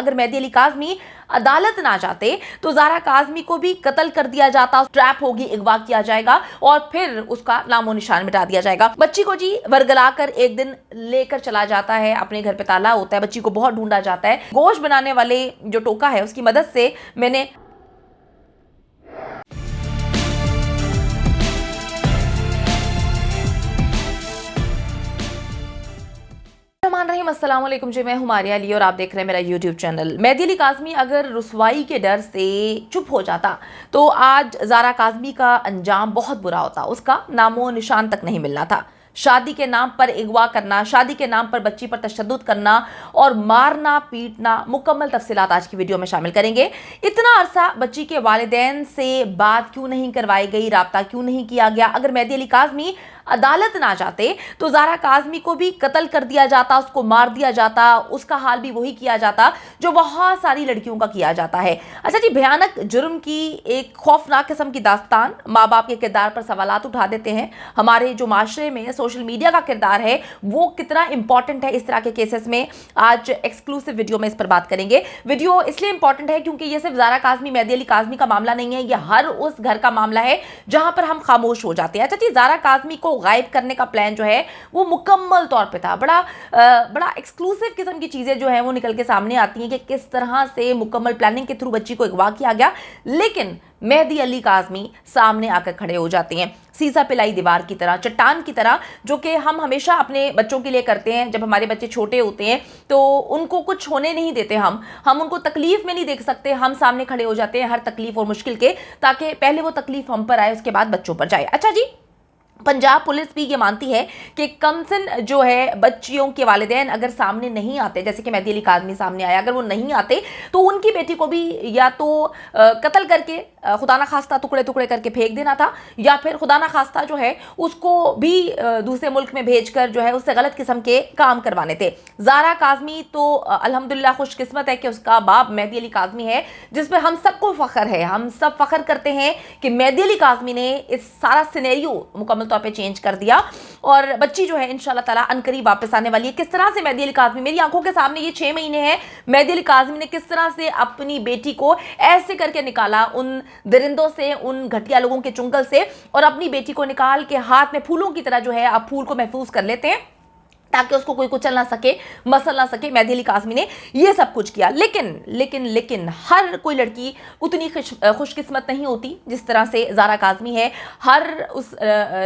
अगर मेहदी अली काज़मी अदालत ना जाते तो ज़ारा काज़मी को भी कत्ल कर दिया जाता, ट्रैप होगी, अगवा किया जाएगा और फिर उसका नामो निशान मिटा दिया जाएगा। बच्ची को जी वर्गला कर एक दिन लेकर चला जाता है, अपने घर पे ताला होता है, बच्ची को बहुत ढूंढा जाता है। गोश्त बनाने वाले जो टोका है उसकी मदद से मैंने अस्सलाम वालेकुम जी, मैं हूं मारिया अली और आप देख रहे हैं मेरा यूट्यूब चैनल। मेहदी अली काज़मी अगर रुसवाई के डर से चुप हो जाता तो आज ज़ारा काज़मी का अंजाम बहुत बुरा होता, उसका नामो निशान तक नहीं मिलना था। शादी के नाम पर अगवा करना, शादी के नाम पर बच्ची पर तशद्दुद करना और मारना पीटना, मुकम्मल तफसीलात आज की वीडियो में शामिल करेंगे। इतना अरसा बच्ची के वालिदैन से बात क्यों नहीं करवाई गई, राब्ता क्यों नहीं किया गया? अगर मेहदी अली काज़मी अदालत ना जाते तो ज़ारा काज़मी को भी कत्ल कर दिया जाता, उसको मार दिया जाता, उसका हाल भी वही किया जाता जो बहुत सारी लड़कियों का किया जाता है। अच्छा जी, भयानक जुर्म की एक खौफनाक किस्म की दास्तान माँ बाप के किरदार पर सवालात उठा देते हैं। हमारे जो माशरे में सोशल मीडिया का किरदार है वो कितना इंपॉर्टेंट है इस तरह के केसेस में, आज एक्सक्लूसिव वीडियो में इस पर बात करेंगे। वीडियो इसलिए इंपॉर्टेंट है क्योंकि ये सिर्फ ज़ारा काज़मी, मेहदी अली काज़मी का मामला नहीं है, ये हर उस घर का मामला है जहां पर हम खामोश हो जाते हैं। अच्छा जी, ज़ारा काज़मी को गायब करने का प्लान जो है वो मुकम्मल तौर पे था। बड़ा एक्सक्लूसिव किस्म की चीज़ें जो हैं वो निकल के सामने आती हैं कि किस तरह से मुकम्मल प्लानिंग के थ्रू बच्ची को अगवा किया गया, लेकिन मेहदी अली काज़मी सामने आकर खड़े हो जाते हैं, सीसा पिलाई दीवार की तरह, चट्टान की तरह, जो कि हम हमेशा अपने बच्चों के लिए करते हैं। जब हमारे बच्चे छोटे होते हैं तो उनको कुछ होने नहीं देते, हम उनको तकलीफ में नहीं देख सकते, हम सामने खड़े हो जाते हैं हर तकलीफ और मुश्किल के, ताकि पहले वो तकलीफ हम पर आए, उसके बाद बच्चों पर जाए। अच्छा जी, पंजाब पुलिस भी ये मानती है कि कमसन जो है बच्चियों के वालिदैन अगर सामने नहीं आते, जैसे कि मेहदी अली काज़मी सामने आया, अगर वो नहीं आते तो उनकी बेटी को भी या तो कत्ल करके खुदा ना खास्ता टुकड़े टुकड़े करके फेंक देना था, या फिर खुदा ना खास्ता जो है उसको भी दूसरे मुल्क में भेजकर जो है उससे गलत किस्म के काम करवाने थे। ज़ारा काज़मी तो अल्हम्दुलिल्लाह खुशकिस्मत है कि उसका बाप मेहदी अली काज़मी है, जिस पर हम सबको फ़ख्र है। हम सब फ़ख्र करते हैं कि मेहदी अली काज़मी ने इस सारा सिनेरियो मुकम्मल तौर पे चेंज कर दिया और बच्ची जो है इंशाल्लाह ताला अनकरीब वापस आने वाली है। किस तरह से मेहदी अली काज़मी, मेरी आंखों के सामने ये 6 महीने हैं, मेहदी अली काज़मी ने किस तरह से अपनी बेटी को ऐसे करके निकाला उन दरिंदों से, उन घटिया लोगों के चुंगल से, और अपनी बेटी को निकाल के हाथ में फूलों की तरह जो है आप फूल को महफूज कर लेते हैं ताकि उसको कोई कुचल ना सके, मसल ना सके। मेहदी अली काज़मी ने ये सब कुछ किया, लेकिन हर कोई लड़की उतनी खुशकिस्मत नहीं होती जिस तरह से ज़ारा काज़मी है। हर उस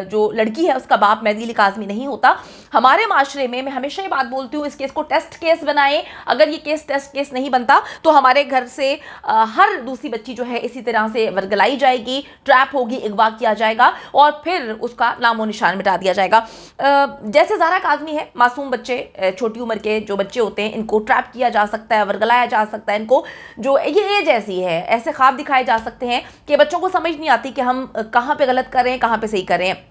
जो लड़की है उसका बाप मेहदी अली काज़मी नहीं होता। हमारे माशरे में मैं हमेशा ये बात बोलती हूँ, इस केस को टेस्ट केस बनाएं। अगर ये केस टेस्ट केस नहीं बनता तो हमारे घर से हर दूसरी बच्ची जो है इसी तरह से वर्गलाई जाएगी, ट्रैप होगी, अगवा किया जाएगा और फिर उसका नामो निशान मिटा दिया जाएगा। जैसे ज़ारा काज़मी है, मासूम बच्चे, छोटी उम्र के जो बच्चे होते हैं, इनको ट्रैप किया जा सकता है, वर्गलाया जा सकता है, इनको जो ये एज ऐसी है, ऐसे ख्वाब दिखाए जा सकते हैं कि बच्चों को समझ नहीं आती कि हम कहाँ पे गलत कर रहे हैं, कहाँ पे सही कर रहे हैं।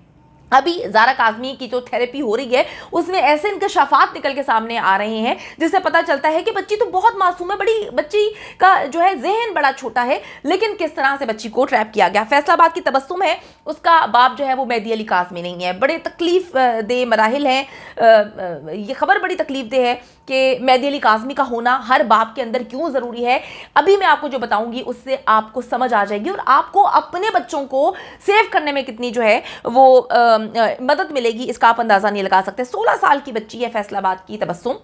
अभी ज़ारा काज़मी की जो थेरेपी हो रही है उसमें ऐसे इंकशाफात निकल के सामने आ रहे हैं जिससे पता चलता है कि बच्ची तो बहुत मासूम है, बड़ी बच्ची का जो है जहन बड़ा छोटा है, लेकिन किस तरह से बच्ची को ट्रैप किया गया। फैसलाबाद की तबस्सुम है, उसका बाप जो है वो मेहदी अली काज़मी नहीं है। बड़े तकलीफ दे मराहिल हैं, ये खबर बड़ी तकलीफ दे है कि मेहदी अली काज़मी का होना हर बाप के अंदर क्यों ज़रूरी है। अभी मैं आपको जो बताऊंगी उससे आपको समझ आ जाएगी और आपको अपने बच्चों को सेव करने में कितनी जो है वो मदद मिलेगी, इसका आप अंदाज़ा नहीं लगा सकते। 16 साल की बच्ची है फैसलाबाद की तबस्सुम,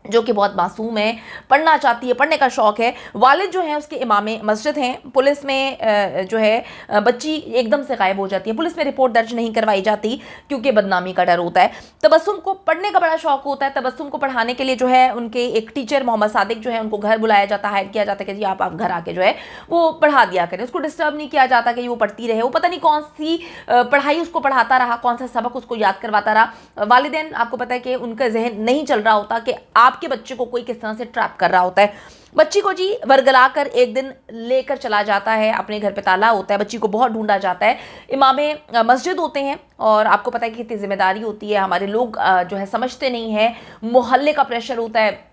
जो कि बहुत मासूम है, पढ़ना चाहती है, पढ़ने का शौक़ है। वालिद जो हैं उसके इमामे मस्जिद हैं। पुलिस में जो है बच्ची एकदम से गायब हो जाती है, पुलिस में रिपोर्ट दर्ज नहीं करवाई जाती क्योंकि बदनामी का डर होता है। तबस्सुम को पढ़ने का बड़ा शौक़ होता है। तबस्सुम को पढ़ाने के लिए जो है उनके एक टीचर मोहम्मद सादिक जो है उनको घर बुलाया जाता है, हायर किया जाता है कि जी आप घर आके जो है वो पढ़ा दिया करें। उसको डिस्टर्ब नहीं किया जाता कि वो पढ़ती रहे, वो पता नहीं कौन सी पढ़ाई उसको पढ़ाता रहा, कौन सा सबक उसको याद करवाता रहा। वालिदैन आपको पता है कि उनका जहन नहीं चल रहा होता कि आपके बच्चे को कोई किस तरह से ट्रैप कर रहा होता है। बच्ची को जी वर्गला कर एक दिन लेकर चला जाता है, अपने घर पे ताला होता है, बच्ची को बहुत ढूंढा जाता है। इमामे मस्जिद होते हैं और आपको पता है कि कितनी जिम्मेदारी होती है, हमारे लोग जो है समझते नहीं है, मोहल्ले का प्रेशर होता है,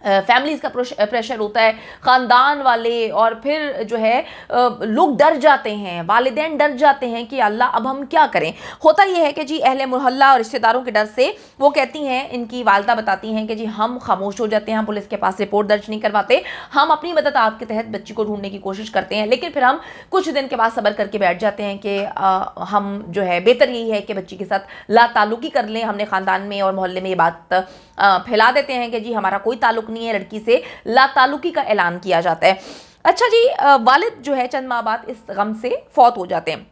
फैमिलीज़ का प्रेशर होता है, ख़ानदान वाले, और फिर जो है लोग डर जाते हैं, वालिदैन डर जाते हैं कि अल्लाह अब हम क्या करें। होता ये है कि जी अहले मोहल्ला और रिश्तेदारों के डर से वो कहती हैं, इनकी वालदा बताती हैं कि जी हम खामोश हो जाते हैं, हम पुलिस के पास रिपोर्ट दर्ज नहीं करवाते, हम अपनी मदद आपके तहत बच्ची को ढूंढने की कोशिश करते हैं, लेकिन फिर हम कुछ दिन के बाद सब्र करके बैठ जाते हैं कि हम जो है बेहतर यही है कि बच्ची के साथ लाताल्लुकी कर लें। हमने ख़ानदान में और मोहल्ले में ये बात फैला देते हैं कि जी हमारा कोई ताल्लुक नहीं है, लड़की से लाताल्लुकी का ऐलान किया जाता है। अच्छा जी, वालिद जो है चंद माह बाद इस गम से फौत हो जाते हैं।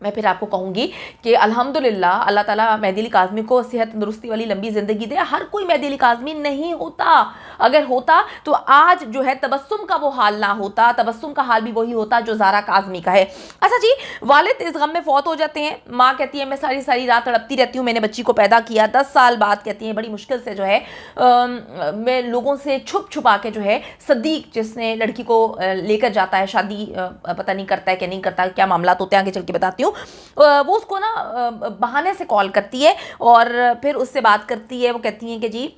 मैं फिर आपको कहूँगी कि अल्हम्दुलिल्लाह अल्लाह ताला मेहदी अली काज़मी को सेहत तंदुरुस्ती वाली लंबी ज़िंदगी दे। हर कोई मेहदी अली काज़मी नहीं होता, अगर होता तो आज जो है तबस्सुम का वो हाल ना होता, तबस्सुम का हाल भी वही होता जो ज़ारा काज़मी का है। अच्छा जी, वालिद इस गम में फौत हो जाते हैं। माँ कहती है मैं सारी सारी रात तड़पती रहती हूँ, मैंने बच्ची को पैदा किया 10 साल बाद, कहती हैं बड़ी मुश्किल से जो है मैं लोगों से छुप छुपा के जो है सदीक जिसने लड़की को लेकर जाता है, शादी पता नहीं करता है कि नहीं करता, क्या मामला होते हैं आगे चल के बताती हूँ। वो उसको ना बहाने से कॉल करती है और फिर उससे बात करती है। वो कहती हैं कि जी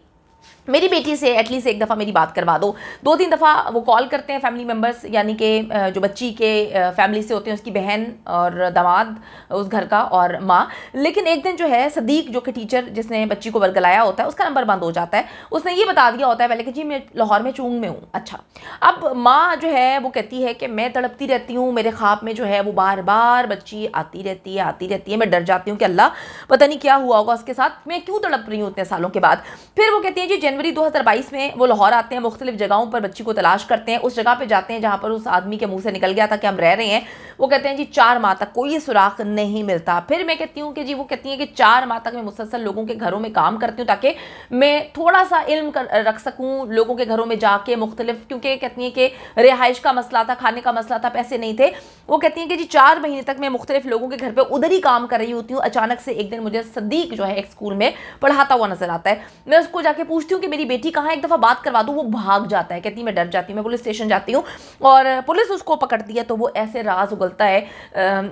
मेरी बेटी से एटलीस्ट एक दफ़ा मेरी बात करवा दो। 2-3 दफ़ा वो कॉल करते हैं फैमिली मेम्बर्स, यानी कि जो बच्ची के फैमिली से होते हैं, उसकी बहन और दामाद उस घर का और माँ। लेकिन एक दिन जो है सदीक जो कि टीचर जिसने बच्ची को बरगलाया होता है, उसका नंबर बंद हो जाता है। उसने ये बता दिया होता है पहले कि जी मैं लाहौर में चूंग में हूँ। अच्छा, अब माँ जो है वो कहती है कि मैं तड़पती रहती हूँ, मेरे ख्वाब में जो है वो बार बार बच्ची आती रहती है, मैं डर जाती हूँ कि अल्लाह पता नहीं क्या हुआ होगा उसके साथ, मैं क्यों तड़प रही हूँ इतने सालों के बाद। फिर वो कहती है जी जनवरी 2022 में वो लाहौर आते हैं, मुख्तलिफ जगहों पर बच्ची को तलाश करते हैं, उस जगह पे जाते हैं जहाँ पर उस आदमी के मुंह से निकल गया था कि हम रह रहे हैं। वो कहते हैं जी 4 माह तक कोई सुराख नहीं मिलता। फिर मैं कहती हूँ कि जी वो कहती हैं कि 4 माह तक मैं मुसलसल लोगों के घरों में काम करती हूँ ताकि मैं थोड़ा सा इल्म रख सकूँ लोगों के घरों में जाके मुख्तलिफ, क्योंकि कहती हैं कि रिहाइश का मसला था, खाने का मसला था, पैसे नहीं थे। वो कहती हैं कि जी 4 महीने तक मैं मुख्तलिफ लोगों के घर पर उधर ही काम कर रही होती हूँ। अचानक से एक दिन मुझे सदीक जो है एक स्कूल में पढ़ाता हुआ नजर आता है। मैं उसको जाके पूछती हूँ कि मेरी बेटी कहाँ, एक दफ़ा बात करवा दूँ। वो भाग जाता है, कहती मैं डर जाती हूँ, मैं पुलिस स्टेशन जाती हूँ और पुलिस उसको पकड़ती है। तो वो ऐसे राज उगलता है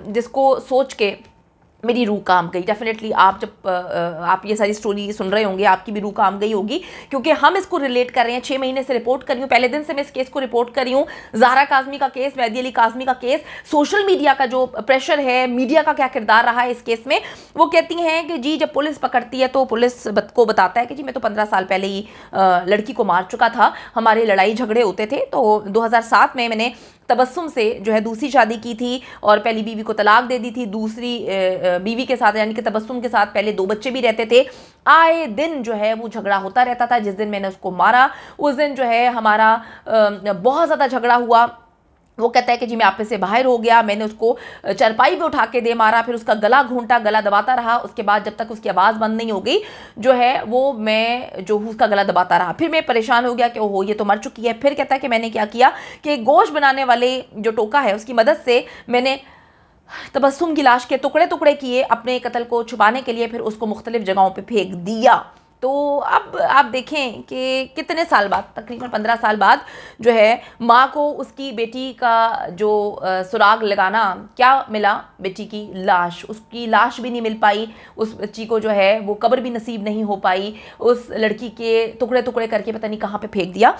जिसको सोच के मेरी रूह काम गई। डेफिनेटली आप जब आप ये सारी स्टोरी सुन रहे होंगे आपकी भी रूह काम गई होगी, क्योंकि हम इसको रिलेट कर रहे हैं। 6 महीने से रिपोर्ट कर रही हूँ, पहले दिन से मैं इस केस को रिपोर्ट कर रही हूँ। ज़ारा काज़मी का केस, मेहदी अली काज़मी का केस, सोशल मीडिया का जो प्रेशर है, मीडिया का क्या किरदार रहा है इस केस में। वो कहती हैं कि जी जब पुलिस पकड़ती है तो पुलिस को बताता है कि जी मैं तो 15 साल पहले ही लड़की को मार चुका था, हमारे लड़ाई झगड़े होते थे। तो 2007 में मैंने तबस्सुम से जो है दूसरी शादी की थी और पहली बीवी को तलाक दे दी थी। दूसरी बीवी के साथ यानी कि तबस्सुम के साथ पहले 2 बच्चे भी रहते थे। आए दिन जो है वो झगड़ा होता रहता था। जिस दिन मैंने उसको मारा उस दिन जो है हमारा बहुत ज़्यादा झगड़ा हुआ। वो कहता है कि जी मैं आप से बाहर हो गया, मैंने उसको चरपाई पे उठा के दे मारा, फिर उसका गला घूंटा, गला दबाता रहा। उसके बाद जब तक उसकी आवाज़ बंद नहीं हो गई जो है वो मैं जो हूँ उसका गला दबाता रहा। फिर मैं परेशान हो गया कि ओहो ये तो मर चुकी है। फिर कहता है कि मैंने क्या किया कि गोश्त बनाने वाले जो टोका है उसकी मदद से मैंने तबस्सुम की लाश के टुकड़े टुकड़े किए अपने कत्ल को छुपाने के लिए, फिर उसको मुख्तलिफ जगहों पर फेंक दिया। तो अब आप देखें कि कितने साल बाद, तकरीबन 15 साल बाद जो है माँ को उसकी बेटी का जो सुराग लगाना, क्या मिला, बेटी की लाश। उसकी लाश भी नहीं मिल पाई, उस बच्ची को जो है वो कब्र भी नसीब नहीं हो पाई, उस लड़की के टुकड़े टुकड़े करके पता नहीं कहाँ पे फेंक दिया।